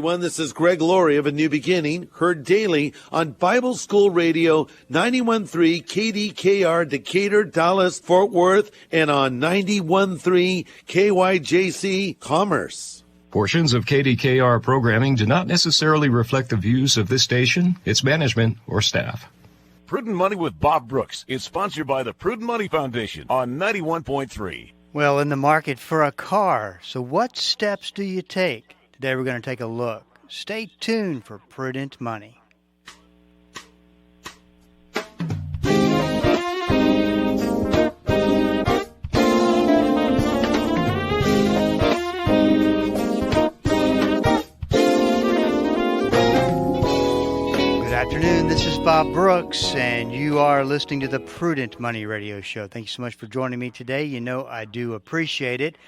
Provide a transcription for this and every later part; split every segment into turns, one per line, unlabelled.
Everyone, this is Greg Laurie of A New Beginning, heard daily on Bible School Radio 91.3 KDKR Decatur, Dallas, Fort Worth, and on 91.3 KYJC Commerce.
Portions of KDKR programming do not necessarily reflect the views of this station, its management, or staff.
Prudent Money with Bob Brooks is sponsored by the Prudent Money Foundation on 91.3.
Well, in the market for a car, so what steps do you take? Today we're going to take a look. Stay tuned for Prudent Money. Good afternoon, this is Bob Brooks, and you are listening to the Prudent Money Radio Show. Thank you so much for joining me today. You know I do appreciate it.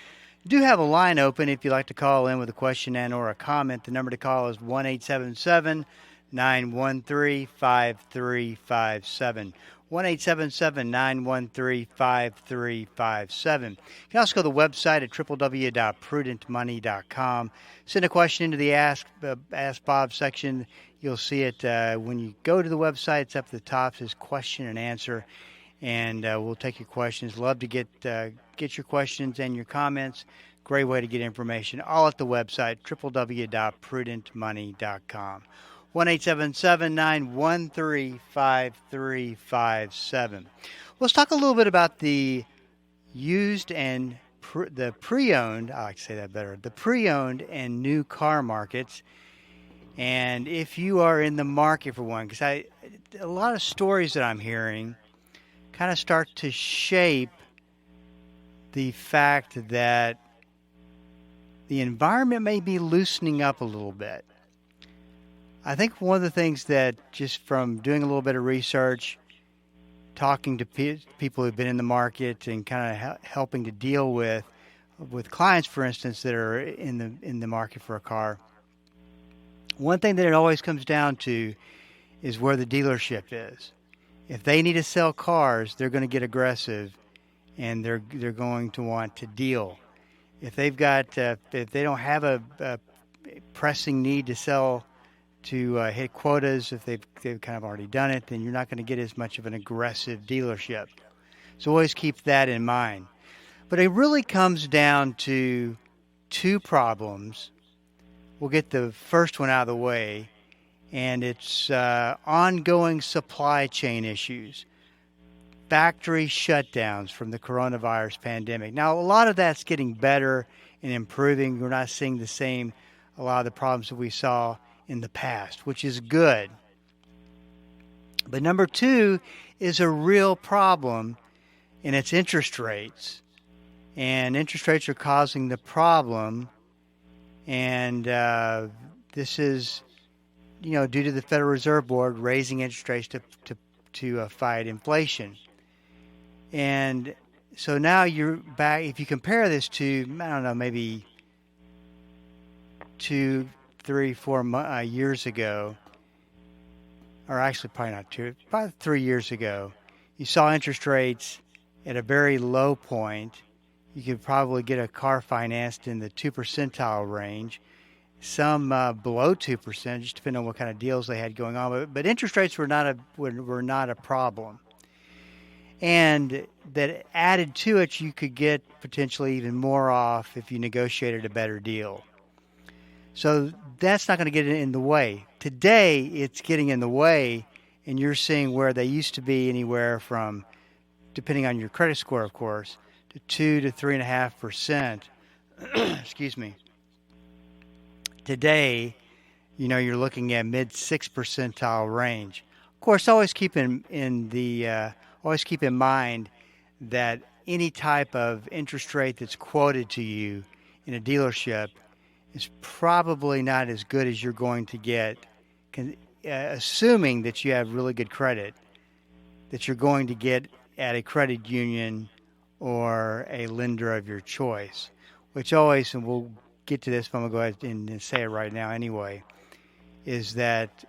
Do have a line open if you'd like to call in with a question and or a comment. The number to call is 1-877-913-5357. 1-877-913-5357. You can also go to the website at www.prudentmoney.com. Send a question into the Ask Bob section. You'll see it when you go to the website. It's up at the top. It says question and answer. And we'll take your questions. Love to get your questions and your comments. Great way to get information. All at the website, www.prudentmoney.com. 1-877-913-5357. Let's talk a little bit about the used and the pre-owned. I like to say that better. The pre-owned and new car markets. And if you are in the market for one, because a lot of stories that I'm hearing kind of start to shape the fact that the environment may be loosening up a little bit. I think one of the things that just from doing a little bit of research, talking to people who've been in the market and kind of helping to deal with clients, for instance, that are in the market for a car, one thing that it always comes down to is where the dealership is. If they need to sell cars, they're going to get aggressive, and they're going to want to deal. If they've got, if they don't have a pressing need to sell to hit quotas, if they've kind of already done it, then you're not going to get as much of an aggressive dealership. So always keep that in mind. But it really comes down to two problems. We'll get the first one out of the way. And it's ongoing supply chain issues, factory shutdowns from the coronavirus pandemic. Now, a lot of that's getting better and improving. We're not seeing a lot of the problems that we saw in the past, which is good. But number two is a real problem, and it's interest rates. And interest rates are causing the problem, and this is due to the Federal Reserve Board raising interest rates to fight inflation. And so now you're back, if you compare this to, I don't know, maybe 2, 3, 4 years ago, or actually probably not 2, probably 3 years ago, you saw interest rates at a very low point. You could probably get a car financed in the 2 percentile range. Some below 2%, just depending on what kind of deals they had going on. But interest rates were not a problem. And that added to it, you could get potentially even more off if you negotiated a better deal. So that's not going to get in the way. Today, it's getting in the way, and you're seeing where they used to be anywhere from, depending on your credit score, of course, to 2 to 3.5%. Excuse me. Today, you're looking at mid 6 percentile range. Of course, always keep in mind that any type of interest rate that's quoted to you in a dealership is probably not as good as you're going to get, assuming that you have really good credit, that you're going to get at a credit union or a lender of your choice, which always, and we'll get to this, but I'm going to go ahead and say it right now anyway, is that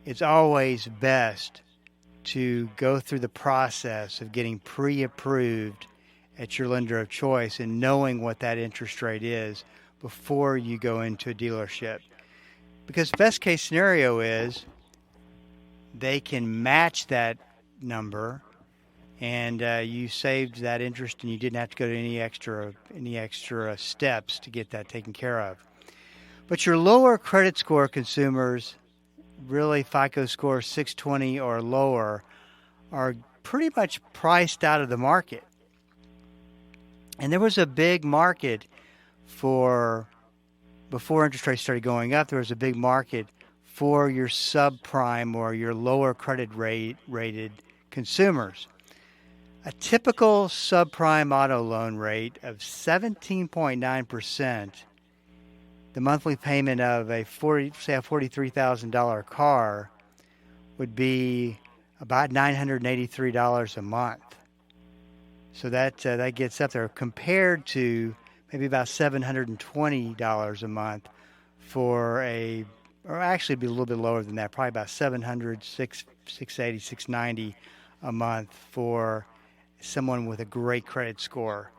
it's always best to go through the process of getting pre-approved at your lender of choice and knowing what that interest rate is before you go into a dealership. Because best case scenario is they can match that number, and you saved that interest, and you didn't have to go to any extra steps to get that taken care of. But your lower credit score consumers, really FICO score 620 or lower, are pretty much priced out of the market. And there was a big market before interest rates started going up. There was a big market for your subprime or your lower credit rated consumers. A typical subprime auto loan rate of 17.9%, the monthly payment of a $43,000 car would be about $983 a month. So that gets up there compared to maybe about $720 a month for or actually it'd be a little bit lower than that, probably about $700, $680, $690 a month for someone with a great credit score.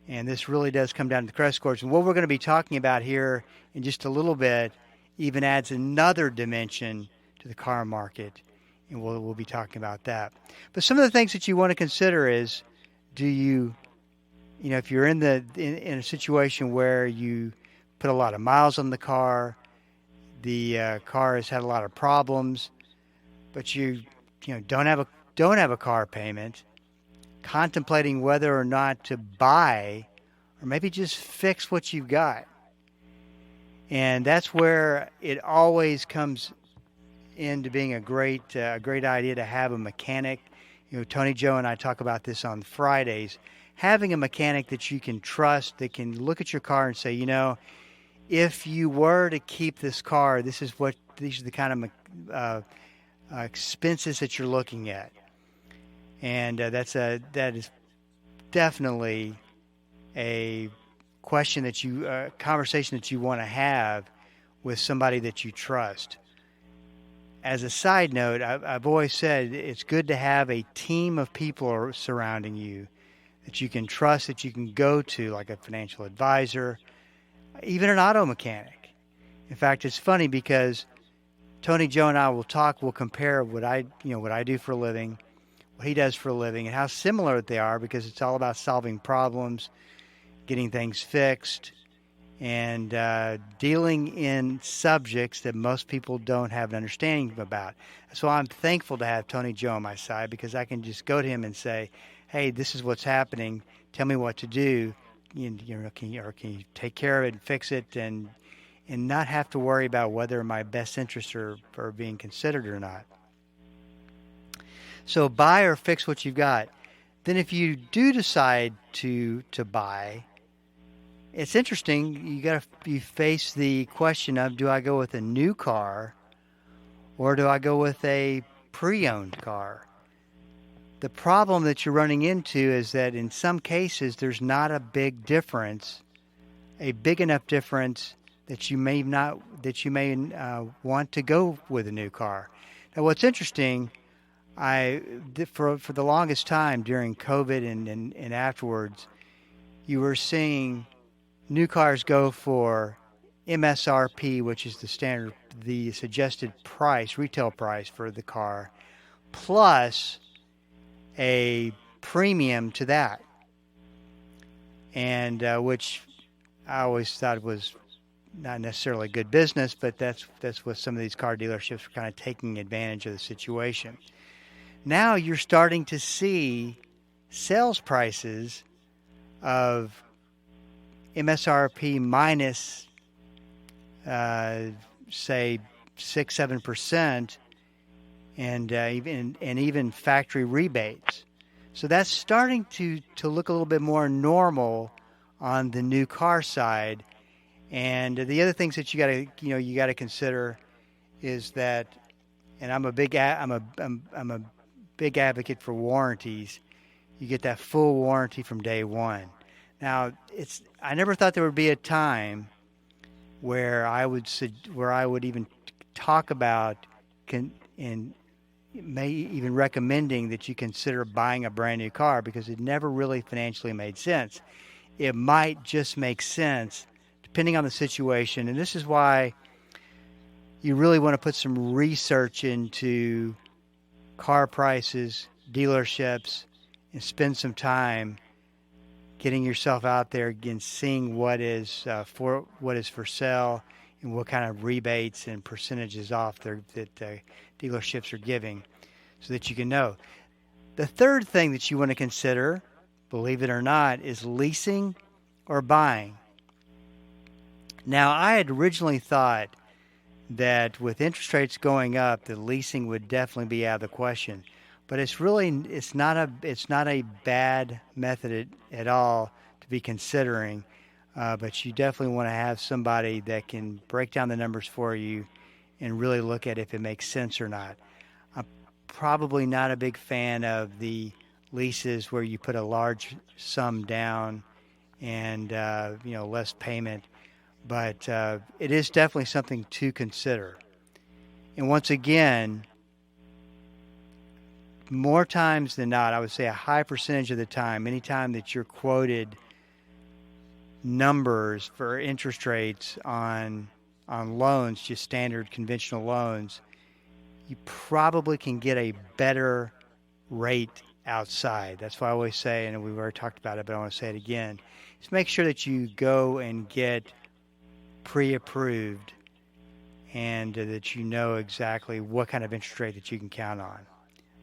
And this really does come down to the credit scores. And what we're going to be talking about here in just a little bit even adds another dimension to the car market, and we'll be talking about that. But some of the things that you want to consider is, if you're in a situation where you put a lot of miles on the car car has had a lot of problems, but you don't have a car payment, contemplating whether or not to buy or maybe just fix what you've got. And that's where it always comes into being a great idea to have a mechanic. Tony Joe and I talk about this on Fridays. Having a mechanic that you can trust, that can look at your car and say, if you were to keep this car, these are the kind of expenses that you're looking at. And that is definitely a conversation that you want to have with somebody that you trust. As a side note, I've always said it's good to have a team of people surrounding you that you can trust, that you can go to, like a financial advisor, even an auto mechanic. In fact, it's funny because Tony Joe and I we'll compare what I do for a living, what he does for a living, and how similar they are, because it's all about solving problems, getting things fixed, and dealing in subjects that most people don't have an understanding about. So I'm thankful to have Tony Joe on my side, because I can just go to him and say, hey, this is what's happening. Tell me what to do. Can you take care of it and fix it, and not have to worry about whether my best interests are being considered or not. So buy or fix what you've got. Then if you do decide to buy, it's interesting. You face the question of, do I go with a new car or do I go with a pre-owned car? The problem that you're running into is that in some cases there's not a big enough difference that you may want to go with a new car. Now, what's interesting, for the longest time during COVID and afterwards, you were seeing new cars go for MSRP, which is the suggested price, retail price for the car, plus a premium to that, and which I always thought was not necessarily good business, but that's what some of these car dealerships were kind of taking advantage of the situation. Now you're starting to see sales prices of MSRP minus, say, 6-7%, and even factory rebates. So that's starting to look a little bit more normal on the new car side. And the other things that you got to consider is that, and I'm a big advocate for warranties. You get that full warranty from day one. Now, I never thought there would be a time where I would even talk about and may even recommending that you consider buying a brand new car, because it never really financially made sense. It might just make sense to depending on the situation. And this is why you really want to put some research into car prices, dealerships, and spend some time getting yourself out there and seeing what is for sale and what kind of rebates and percentages off that dealerships are giving, so that you can know. The third thing that you want to consider, believe it or not, is leasing or buying. Now, I had originally thought that with interest rates going up, the leasing would definitely be out of the question. But it's not a bad method at all to be considering. But you definitely want to have somebody that can break down the numbers for you and really look at if it makes sense or not. I'm probably not a big fan of the leases where you put a large sum down and less payment. But it is definitely something to consider. And once again, more times than not, I would say a high percentage of the time, anytime that you're quoted numbers for interest rates on loans, just standard conventional loans, you probably can get a better rate outside. That's why I always say, and we've already talked about it, but I want to say it again, is make sure that you go and get pre-approved and that you know exactly what kind of interest rate that you can count on.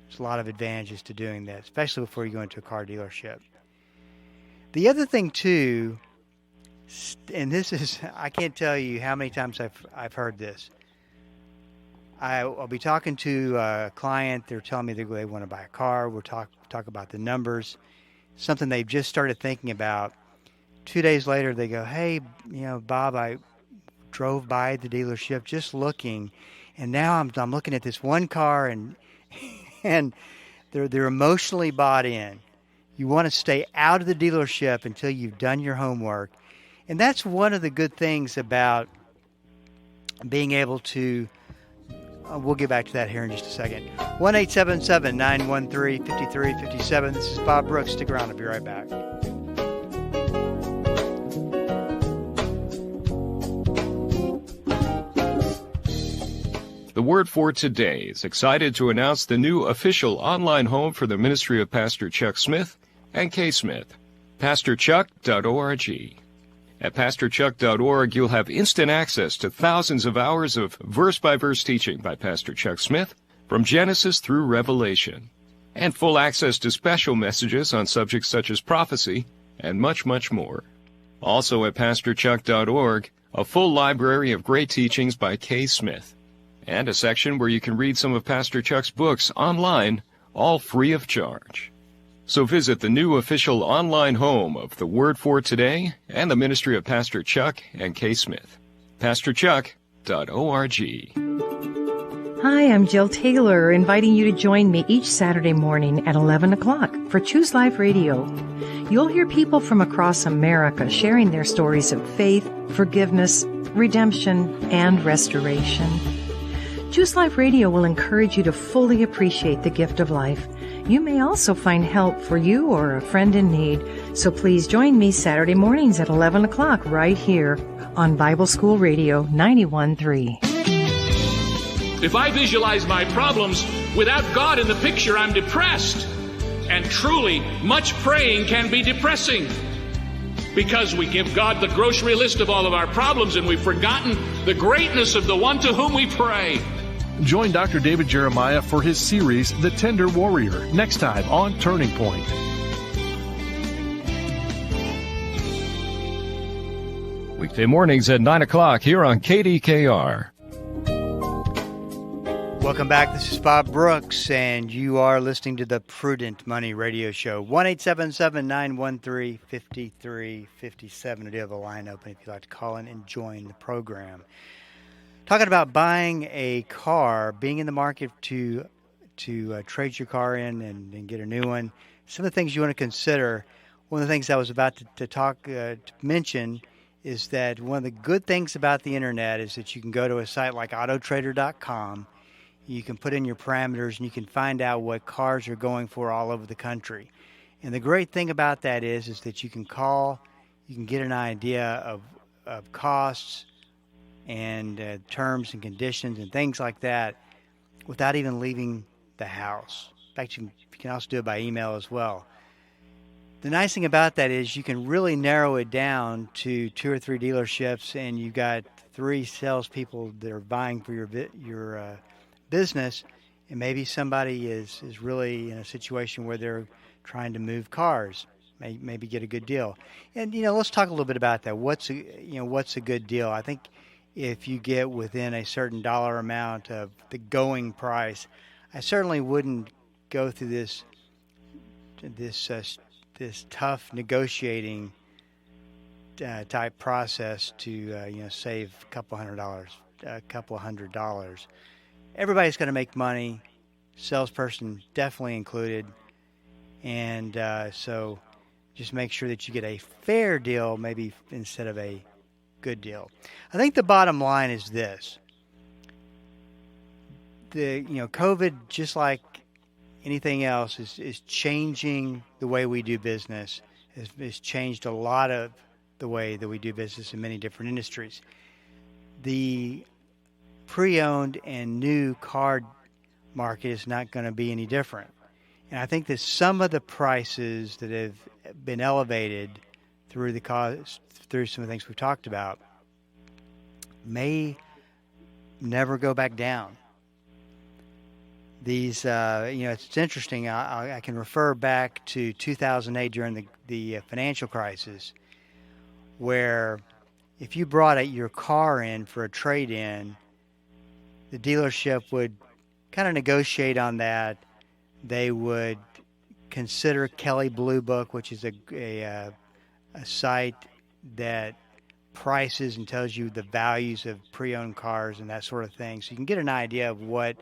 There's a lot of advantages to doing that, especially before you go into a car dealership. The other thing too, and this is, I can't tell you how many times I've heard this. I'll be talking to a client. They're telling me they want to buy a car. We'll talk about the numbers, something they've just started thinking about. 2 days later, they go, "Hey, Bob, I drove by the dealership just looking, and now I'm looking at this one car, and they're emotionally bought in." You want to stay out of the dealership until you've done your homework. And that's one of the good things about being able to, we'll get back to that here in just a second. 1-877-913-5357. This is Bob Brooks. Stick around. I'll be right back.
The Word for Today is excited to announce the new official online home for the ministry of Pastor Chuck Smith and Kay Smith, pastorchuck.org. At pastorchuck.org, you'll have instant access to thousands of hours of verse-by-verse teaching by Pastor Chuck Smith from Genesis through Revelation, and full access to special messages on subjects such as prophecy and much, much more. Also at pastorchuck.org, a full library of great teachings by Kay Smith, and a section where you can read some of Pastor Chuck's books online, all free of charge. So visit the new official online home of the Word for Today and the ministry of Pastor Chuck and Kay Smith, pastorchuck.org.
Hi, I'm Jill Taylor, inviting you to join me each Saturday morning at 11 o'clock for Choose Life Radio. You'll hear people from across America sharing their stories of faith, forgiveness, redemption, and restoration. Choose Life Radio will encourage you to fully appreciate the gift of life. You may also find help for you or a friend in need. So please join me Saturday mornings at 11 o'clock right here on Bible School Radio 91.3.
If I visualize my problems without God in the picture, I'm depressed. And truly, much praying can be depressing, because we give God the grocery list of all of our problems and we've forgotten the greatness of the one to whom we pray.
Join Dr. David Jeremiah for his series, The Tender Warrior, next time on Turning Point.
Weekday mornings at 9 o'clock here on KDKR.
Welcome back. This is Bob Brooks, and you are listening to the Prudent Money Radio Show. 1-877-913-5357. I do have a line open if you'd like to call in and join the program. Talking about buying a car, being in the market to trade your car in and get a new one. Some of the things you want to consider. One of the things I was about to mention is that one of the good things about the internet is that you can go to a site like autotrader.com. You can put in your parameters and you can find out what cars are going for all over the country. And the great thing about that is that you can call, you can get an idea of of costs and terms and conditions and things like that without even leaving the house. In fact, you can also do it by email as well. The nice thing about that is you can really narrow it down to 2 or 3 dealerships, and you've got 3 salespeople that are vying for your business, and maybe somebody is really in a situation where they're trying to move cars, maybe get a good deal. And let's talk a little bit about that. What's a good deal? I think if you get within a certain dollar amount of the going price, I certainly wouldn't go through this tough negotiating type process to save a couple $100. Everybody's going to make money, salesperson definitely included, and so just make sure that you get a fair deal, maybe instead of a good deal. I think the bottom line is this: COVID, just like anything else, is changing the way we do business. It's changed a lot of the way that we do business in many different industries. The pre-owned and new car market is not going to be any different. And I think that some of the prices that have been elevated through some of the things we've talked about may never go back down. These, it's interesting. I can refer back to 2008 during the financial crisis, where if you brought your car in for a trade-in, the dealership would kind of negotiate on that. They would consider Kelley Blue Book, which is a site that prices and tells you the values of pre-owned cars and that sort of thing. So you can get an idea of what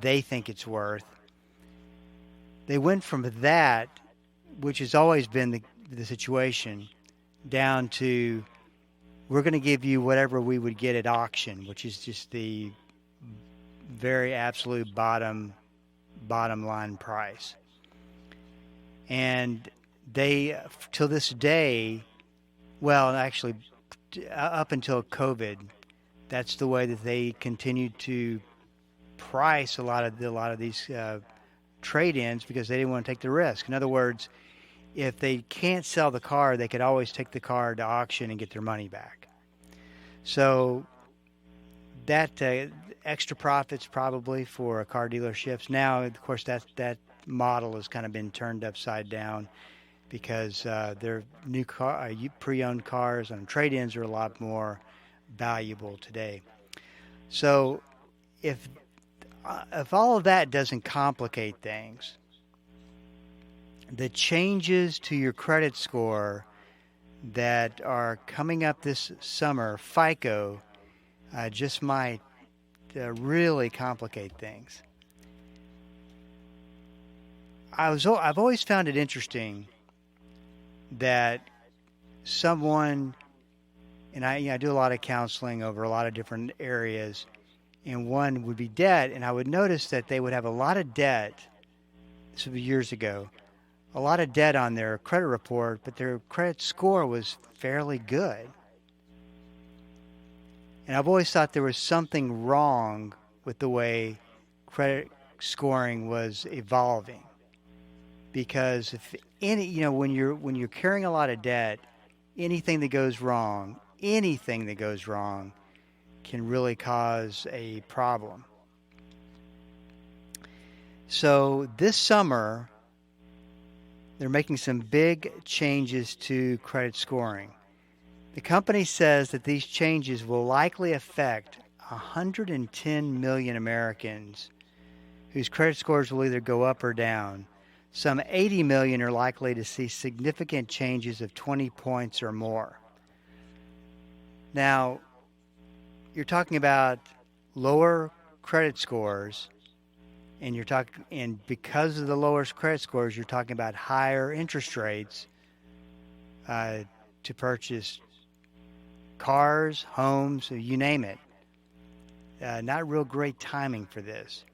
they think it's worth. They went from that, which has always been the situation, down to we're going to give you whatever we would get at auction, which is just the very absolute bottom line price. And they, till this day, well, actually, up until COVID, that's the way that they continued to price a lot of these trade-ins, because they didn't want to take the risk. In other words, if they can't sell the car, they could always take the car to auction and get their money back. So that extra profits probably for car dealerships. Now, of course, that model has kind of been turned upside down, because their new pre-owned cars and trade-ins are a lot more valuable today. So if all of that doesn't complicate things, the changes to your credit score that are coming up this summer, FICO, just might really complicate things. I've always found it interesting that someone, and I do a lot of counseling over a lot of different areas, and one would be debt, and I would notice that they would have a lot of debt, this would be years ago, a lot of debt on their credit report, but their credit score was fairly good. And I've always thought there was something wrong with the way credit scoring was evolving. Because if when you're carrying a lot of debt, anything that goes wrong can really cause a problem. So this summer, they're making some big changes to credit scoring. The company says that these changes will likely affect 110 million Americans whose credit scores will either go up or down. Some 80 million are likely to see significant changes of 20 points or more. Now, you're talking about lower credit scores, and because of the lower credit scores, you're talking about higher interest rates to purchase cars, homes, you name it. Not real great timing for this.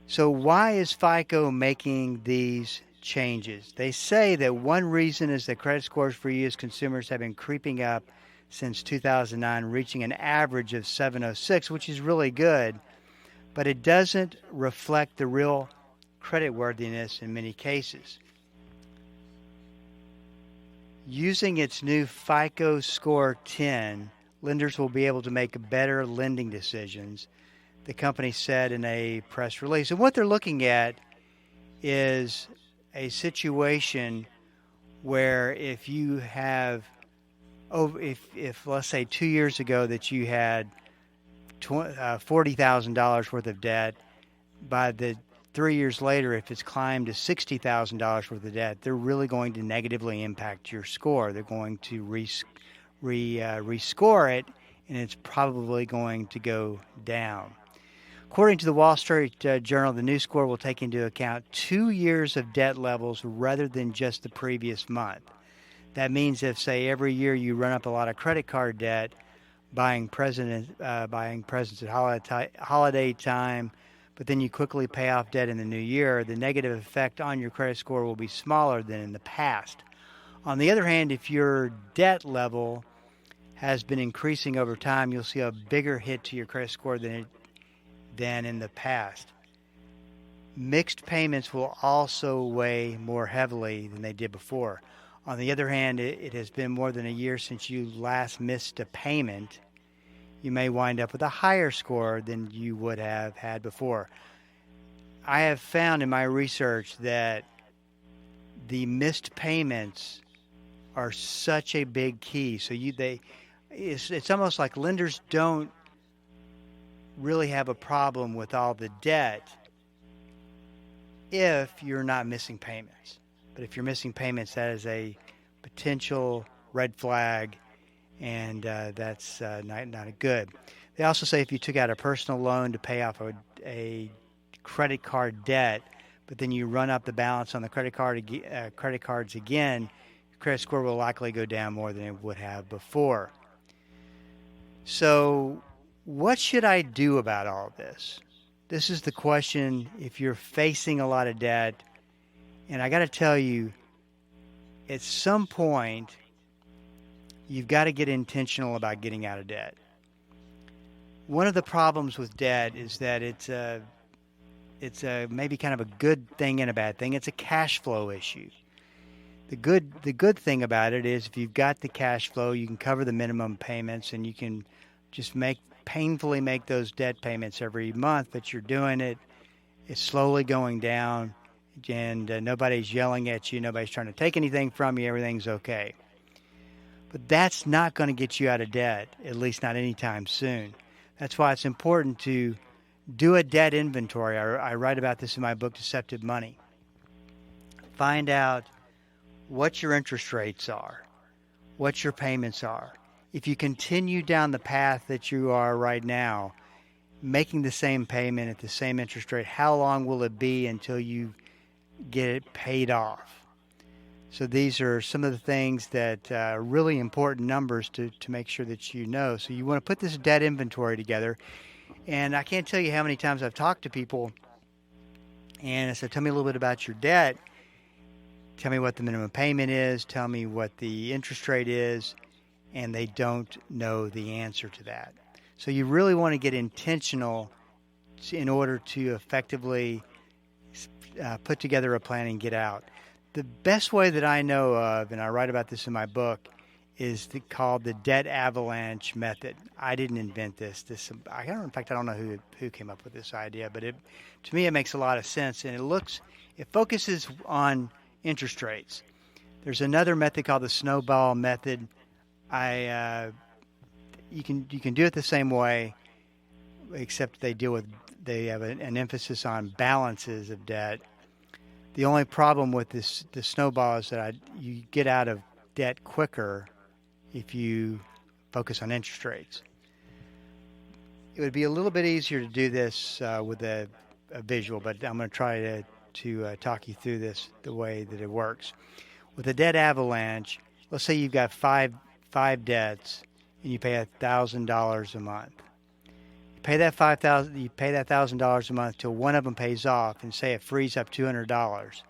So why is FICO making these changes. They say that one reason is that credit scores for U.S. consumers have been creeping up since 2009, reaching an average of 706, which is really good, but it doesn't reflect the real creditworthiness in many cases. Using its new FICO Score 10, lenders will be able to make better lending decisions, the company said in a press release. And what they're looking at is a situation where if you have, if let's say 2 years ago that you had $40,000 worth of debt, by the 3 years later, if it's climbed to $60,000 worth of debt, they're really going to negatively impact your score. They're going to rescore it, and it's probably going to go down. According to the Wall Street Journal, the new score will take into account 2 years of debt levels rather than just the previous month. That means if, say, every year you run up a lot of credit card debt, buying presents at holiday time, but then you quickly pay off debt in the new year, the negative effect on your credit score will be smaller than in the past. On the other hand, if your debt level has been increasing over time, you'll see a bigger hit to your credit score than in the past. Mixed payments will also weigh more heavily than they did before. On the other hand, it has been more than a year since you last missed a payment. You may wind up with a higher score than you would have had before. I have found in my research that the missed payments are such a big key. So it's almost like lenders don't really have a problem with all the debt if you're not missing payments. But if you're missing payments, that is a potential red flag, and that's not good. They also say if you took out a personal loan to pay off a credit card debt, but then you run up the balance on the credit cards again, your credit score will likely go down more than it would have before. So what should I do about all of this? This is the question if you're facing a lot of debt. And I got to tell you, at some point, you've got to get intentional about getting out of debt. One of the problems with debt is that it's a maybe kind of a good thing and a bad thing. It's a cash flow issue. The good thing about it is if you've got the cash flow, you can cover the minimum payments and you can just painfully make those debt payments every month, but you're doing it. It's slowly going down, and nobody's yelling at you. Nobody's trying to take anything from you. Everything's okay. But that's not going to get you out of debt, at least not anytime soon. That's why it's important to do a debt inventory. I write about this in my book, Deceptive Money. Find out what your interest rates are, what your payments are. If you continue down the path that you are right now, making the same payment at the same interest rate, how long will it be until you get it paid off? So these are some of the things that are really important numbers to make sure that you know. So you want to put this debt inventory together. And I can't tell you how many times I've talked to people and I said, tell me a little bit about your debt. Tell me what the minimum payment is. Tell me what the interest rate is. And they don't know the answer to that. So you really want to get intentional in order to effectively put together a plan and get out. The best way that I know of, and I write about this in my book, is called the debt avalanche method. I didn't invent this. In fact, I don't know who came up with this idea, but to me it makes a lot of sense, and it focuses on interest rates. There's another method called the snowball method. You can do it the same way, except they have an emphasis on balances of debt. The only problem with the snowball is that you get out of debt quicker if you focus on interest rates. It would be a little bit easier to do this with a visual, but I'm going to try to talk you through this the way that it works. With a debt avalanche, let's say you've got five debts and you pay $1,000 a month. You pay that $1,000 a month till one of them pays off, and say it frees up $200.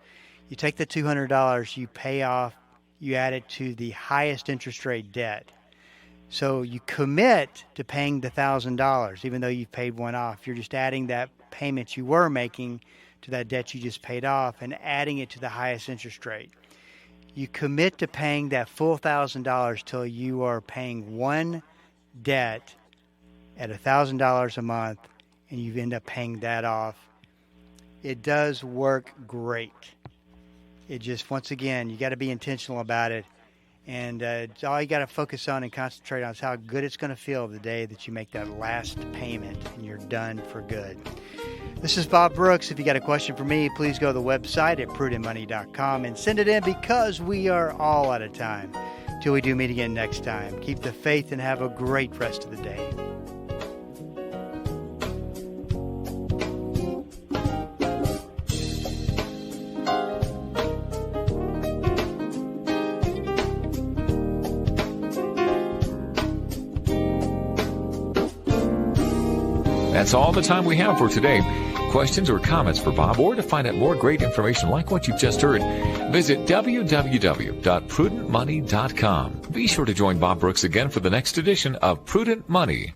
You take the $200, you pay off, you add it to the highest interest rate debt. So you commit to paying the $1,000, even though you've paid one off. You're just adding that payment you were making to that debt you just paid off and adding it to the highest interest rate. You commit to paying that full $1,000 till you are paying one debt at $1,000 a month, and you end up paying that off. It does work great. It just, once again, you got to be intentional about it. And all you got to focus on and concentrate on is how good it's going to feel the day that you make that last payment and you're done for good. This is Bob Brooks. If you got a question for me, please go to the website at prudentmoney.com and send it in, because we are all out of time. Till we do meet again next time, keep the faith and have a great rest of the day.
That's all the time we have for today. Questions or comments for Bob, or to find out more great information like what you've just heard, visit www.prudentmoney.com. Be sure to join Bob Brooks again for the next edition of Prudent Money.